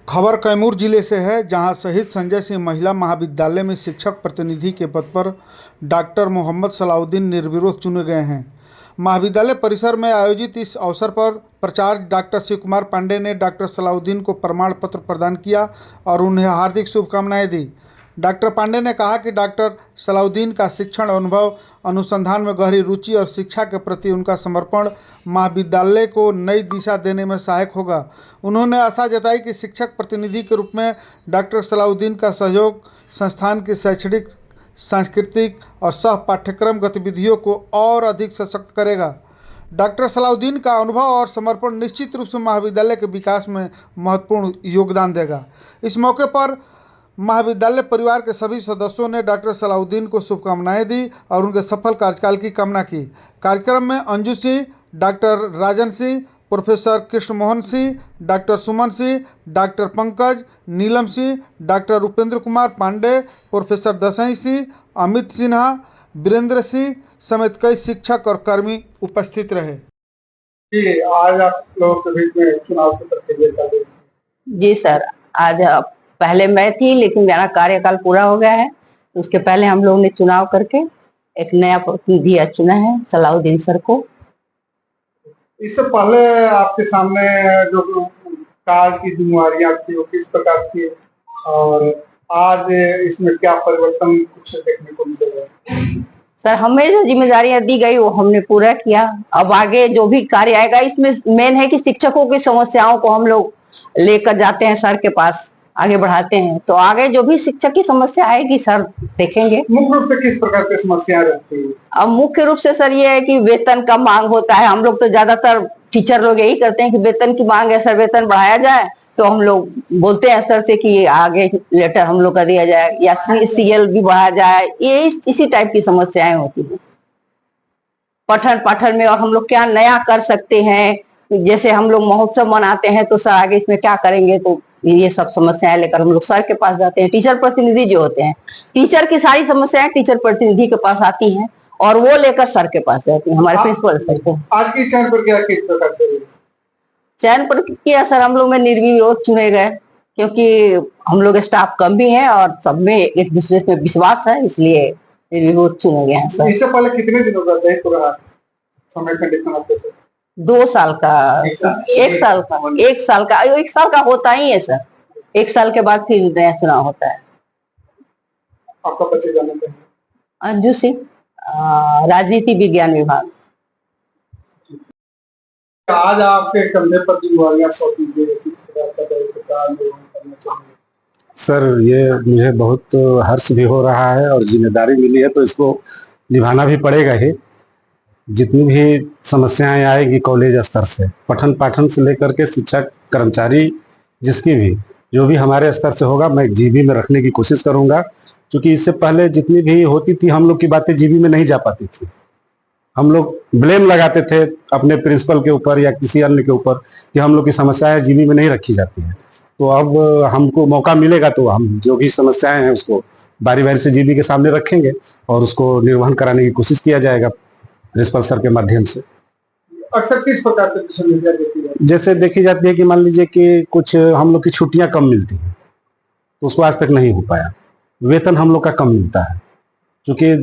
खबर कैमूर जिले से है, जहां शहीद संजय सिंह महिला महाविद्यालय में शिक्षक प्रतिनिधि के पद पर डॉक्टर मोहम्मद सलाउद्दीन निर्विरोध चुने गए हैं। महाविद्यालय परिसर में आयोजित इस अवसर पर प्राचार्य डॉक्टर शिव कुमार पांडे ने डॉक्टर सलाउद्दीन को प्रमाण पत्र प्रदान किया और उन्हें हार्दिक शुभकामनाएं दी। डॉक्टर पांडे ने कहा कि डॉक्टर सलाउद्दीन का शिक्षण अनुभव, अनुसंधान में गहरी रुचि और शिक्षा के प्रति उनका समर्पण महाविद्यालय को नई दिशा देने में सहायक होगा। उन्होंने आशा जताई कि शिक्षक प्रतिनिधि के रूप में डॉक्टर सलाउद्दीन का सहयोग संस्थान की शैक्षणिक, सांस्कृतिक और सह पाठ्यक्रम गतिविधियों को और अधिक सशक्त करेगा। डॉक्टर सलाउद्दीन का अनुभव और समर्पण निश्चित रूप से महाविद्यालय के विकास में महत्वपूर्ण योगदान देगा। इस मौके पर महाविद्यालय परिवार के सभी सदस्यों ने डॉक्टर सलाउद्दीन को शुभकामनाएं दी और उनके सफल कार्यकाल की कामना की। कार्यक्रम में Anju Singh, doctor Rajan Singh, professor Krishna Mohan Singh, doctor सुमन सिंह, डॉक्टर पंकज, नीलम सिंह, डॉक्टर उपेंद्र कुमार पांडे, प्रोफेसर दसई सिंह, अमित सिन्हा, वीरेंद्र सिंह समेत कई शिक्षक और कर्मी उपस्थित रहे। जी, आज आप लोगों के बीच में चुनाव की प्रक्रिया चल रही है। जी सर, आज पहले मैं थी, लेकिन मेरा कार्यकाल पूरा हो गया है। उसके पहले हम लोगों ने चुनाव करके एक नया प्रतिनिधि चुना है, सलाउद्दीन सर को। इससे पहले आपके सामने जो कार्य की जिम्मेवारियां थी वो किस प्रकार थी और आज इसमें क्या परिवर्तन कुछ देखने को मिलेगा? सर, हमें जो जिम्मेदारियां दी गई वो हमने पूरा किया। अब आगे जो भी कार्य आएगा, इसमें मेन है कि शिक्षकों की समस्याओं को हम लोग लेकर जाते हैं सर के पास, आगे बढ़ाते हैं। तो आगे जो भी शिक्षक की समस्या आएगी सर देखेंगे। मुख्य रूप से किस प्रकार की समस्या रहती है? अब मुख्य रूप से सर ये है कि वेतन का मांग होता है। हम लोग तो ज्यादातर टीचर लोग यही करते हैं कि वेतन की मांग है सर, वेतन बढ़ाया जाए। तो हम लोग बोलते हैं सर से कि आगे लेटर हम लोग का दिया जाए या CL भी बढ़ाया जाए। ये इसी टाइप की समस्याएं होती है पठन पाठन में। और हम लोग क्या नया कर सकते हैं, जैसे हम लोग महोत्सव मनाते हैं तो सर आगे इसमें क्या करेंगे, तो ये सब समस्याएं लेकर हम लोग सर के पास जाते हैं। टीचर प्रतिनिधि जो होते हैं, टीचर की सारी समस्याएं टीचर प्रतिनिधि के पास आती हैं और वो लेकर सर के पास जाती हैं, हमारे प्रिंसिपल सर को। आज की चयन प्रक्रिया किस प्रकार से हुई? चयन प्रक्रिया सर हम लोग में निर्विरोध चुने गए, क्योंकि हम लोग स्टाफ कम भी हैं और सब में एक दूसरे पे विश्वास है, इसलिए निर्विरोध चुने गए हैं सर। इससे पहले कितने दिनों का दायित्व रहा समय कंडीशन आपके सर? 2 साल का, 1 साल का होता ही है सर। 1 साल के बाद फिर नया चुनाव होता है। आपका परिचय जानना चाहिए। अंजू सिंह, राजनीति विज्ञान विभाग। आज आपके कंधे पर जिम्मेवारियां सौंपी गई, किस प्रकार का दायित्व का निर्वहन करना चाहिए? सर, ये मुझे बहुत हर्ष भी हो रहा है और जिम्मेदारी मिली है तो इसको निभाना भी पड़ेगा ही। जितनी भी समस्याएं आएगी कॉलेज स्तर से, पठन पाठन से लेकर के शिक्षक कर्मचारी, जिसकी भी जो भी हमारे स्तर से होगा, मैं जीबी में रखने की कोशिश करूंगा। क्योंकि इससे पहले जितनी भी होती थी, हम लोग की बातें जीबी में नहीं जा पाती थी। हम लोग ब्लेम लगाते थे अपने प्रिंसिपल के ऊपर या किसी अन्य के ऊपर कि हम लोग की समस्याएं जीबी में नहीं रखी जाती हैं। तो अब हमको मौका मिलेगा तो हम जो भी समस्याएं हैं उसको बारी बारी से जीबी के सामने रखेंगे और उसको निर्वहन कराने की कोशिश किया जाएगा प्रिंसिपल सर के माध्यम से। अक्सर किस प्रकार से दिशा निर्देश देती है? जैसे देखी जाती है कि मान लीजिए कि कुछ हम लोग की छुट्टियां कम मिलती हैं तो उसको आज तक नहीं हो पाया। वेतन हम लोग का कम मिलता है, क्योंकि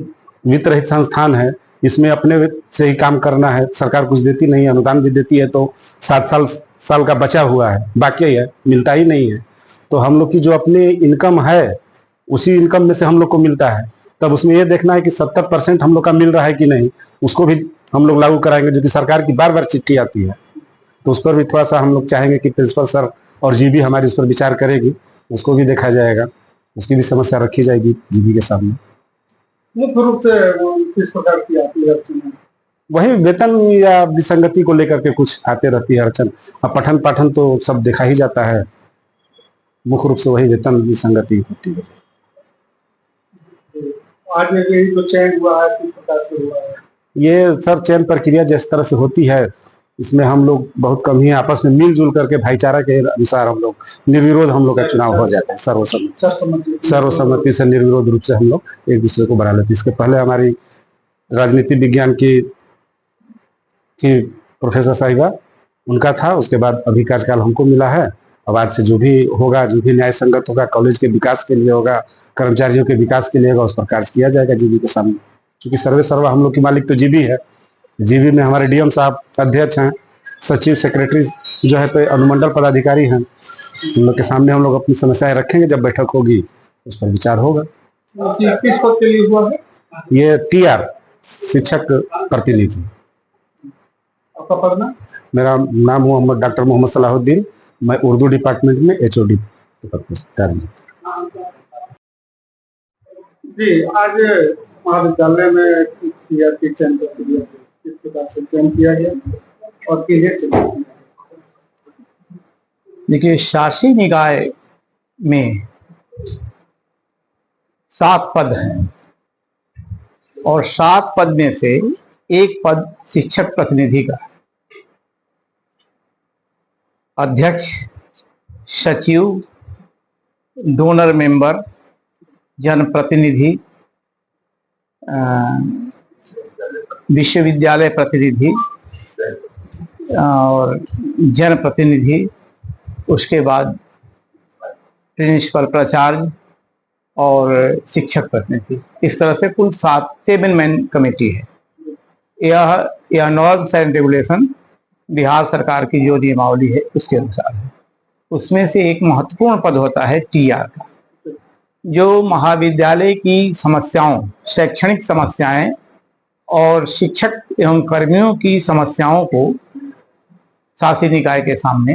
वित्त रहित संस्थान है, इसमें अपने से ही काम करना है। सरकार कुछ देती नहीं है, अनुदान भी देती है तो 7 साल का बचा हुआ है, बाकी है, मिलता ही नहीं है। तो हम लोग की जो अपनी इनकम है उसी इनकम में से हम लोग को मिलता है। तब उसमें ये देखना है कि 70% हम लोग का मिल रहा है कि नहीं, उसको भी हम लोग लागू कराएंगे। जो कि सरकार की बार बार चिट्ठी आती है, तो उस पर भी थोड़ा सा हम लोग चाहेंगे कि प्रिंसिपल सर और जीबी हमारी उस पर विचार करेगी, उसको भी देखा जाएगा, उसकी भी समस्या रखी जाएगी जीबी के सामने। मुख्य रूप से किस प्रकार की आती है? वही वेतन या विसंगति को लेकर के कुछ आते रहती है अड़चन। अब पठन पाठन तो सब देखा ही जाता है, मुख्य रूप से वही वेतन विसंगति होती है। आज ये जो चयन हुआ है किस प्रकार से हुआ है? ये सर चयन प्रक्रिया जिस तरह से होती है, इसमें हम लोग बहुत कम ही आपस में मिलजुल करके भाईचारा के अनुसार हम लोग निर्विरोध हम लोग का चुनाव हो जाता है। सर्वसम्मति से निर्विरोध रूप से हम लोग एक दूसरे को बना लेते। इसके पहले हमारी राजनीति विज्ञान की थी प्रोफेसर साहिबा, उनका था। उसके बाद अभी कार्यकाल हमको मिला है अब आज से जो भी होगा, जो भी न्याय संगत होगा, कॉलेज के विकास के लिए होगा, कर्मचारियों के विकास के लिए होगा, उस पर कार्य किया जाएगा जीबी के सामने। क्योंकि सर्वे सर्वा हम लोग की मालिक तो जीबी है। जीबी में हमारे डीएम साहब अध्यक्ष हैं, सचिव सेक्रेटरी जो है तो अनुमंडल पदाधिकारी हैं। उन लोग के सामने हम लोग अपनी समस्याएं रखेंगे, जब बैठक होगी उस पर विचार होगा। किस पद के लिए हुआ है? ये TR शिक्षक प्रतिनिधि। आपका पद ना? मेरा नाम मोहम्मद डॉक्टर मोहम्मद सलाहुद्दीन। मैं उर्दू डिपार्टमेंट में HOD के पद पर कार्यरत। जी, आज महाविद्यालय में TR चयन प्रक्रिया किस प्रकार से चयन किया गया और किन्हें चयन किया? देखिए, शासी निकाय में 7 पद हैं और 7 पद में से एक पद शिक्षक प्रतिनिधि का है। अध्यक्ष, सचिव, डोनर मेंबर, जनप्रतिनिधि, विश्वविद्यालय प्रतिनिधि और जनप्रतिनिधि, उसके बाद प्रिंसिपल प्राचार्य और शिक्षक प्रतिनिधि। इस तरह से कुल 7 मैन कमेटी है। यह नॉर्म्स एंड रेगुलेशन बिहार सरकार की जो नियमावली है उसके अनुसार है। उसमें से एक महत्वपूर्ण पद होता है TR का, जो महाविद्यालय की समस्याओं, शैक्षणिक समस्याएं और शिक्षक एवं कर्मियों की समस्याओं को शासी निकाय के सामने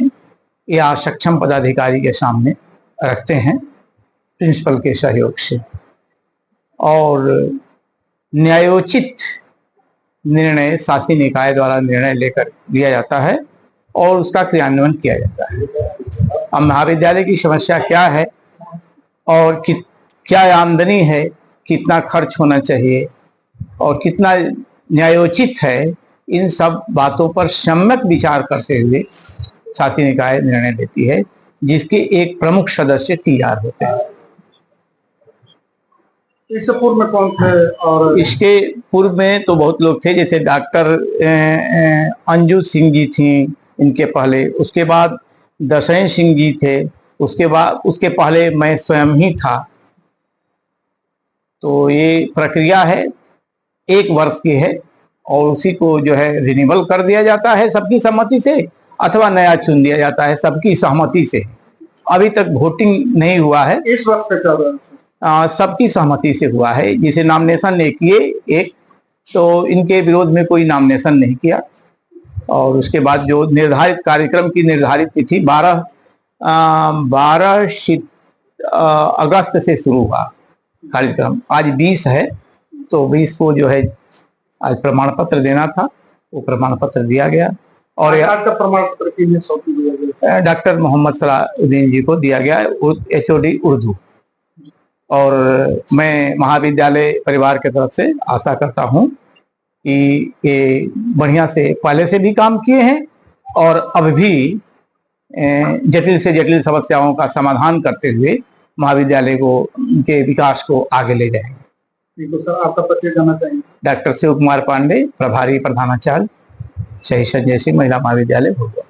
या सक्षम पदाधिकारी के सामने रखते हैं प्रिंसिपल के सहयोग से, और न्यायोचित निर्णय शासी निकाय द्वारा निर्णय लेकर लिया जाता है और उसका क्रियान्वयन किया जाता है। अब महाविद्यालय की समस्या क्या है और क्या आमदनी है, कितना खर्च होना चाहिए और कितना न्यायोचित है, इन सब बातों पर सम्यक विचार करते हुए शासी निकाय निर्णय लेती है, जिसके एक प्रमुख सदस्य TR होते हैं। इससे पूर्व में कौन थे? और इसके पूर्व में तो बहुत लोग थे, जैसे डॉक्टर अंजू सिंह जी थी इनके पहले, उसके बाद दसैन सिंह जी थे, उसके बाद उसके पहले मैं स्वयं ही था। तो ये प्रक्रिया है, 1 वर्ष की है और उसी को जो है रिन्यूअल कर दिया जाता है सबकी सहमति से, अथवा नया चुन दिया जाता है सबकी सहमति से। अभी तक वोटिंग नहीं हुआ है। इस वर्ष पे चल रहा है सबकी सहमति से हुआ है। जिसे नामिनेशन ने किए एक, तो इनके विरोध में कोई नामिनेशन नहीं किया। और उसके बाद जो निर्धारित कार्यक्रम की निर्धारित तिथि 12 अगस्त से शुरू हुआ कार्यक्रम। आज 20 है, तो 20 को जो है आज प्रमाण पत्र देना था, वो प्रमाण पत्र दिया गया। और आज का प्रमाण पत्र किन्हें सौंप दिया गया? डॉक्टर मोहम्मद सलाहुद्दीन जी को दिया गया, HOD उर्दू। और मैं महाविद्यालय परिवार की तरफ से आशा करता हूं कि ये बढ़िया से पहले से भी काम किए हैं और अब भी जटिल से जटिल समस्याओं का समाधान करते हुए महाविद्यालय को के विकास को आगे ले जाएंगे। ठीक है सर, आपका परिचय जानना चाहिए। डॉक्टर शिव कुमार पांडे, प्रभारी प्रधानाचार्य, शहीद संजय सिंह महिला महाविद्यालय भोपाल।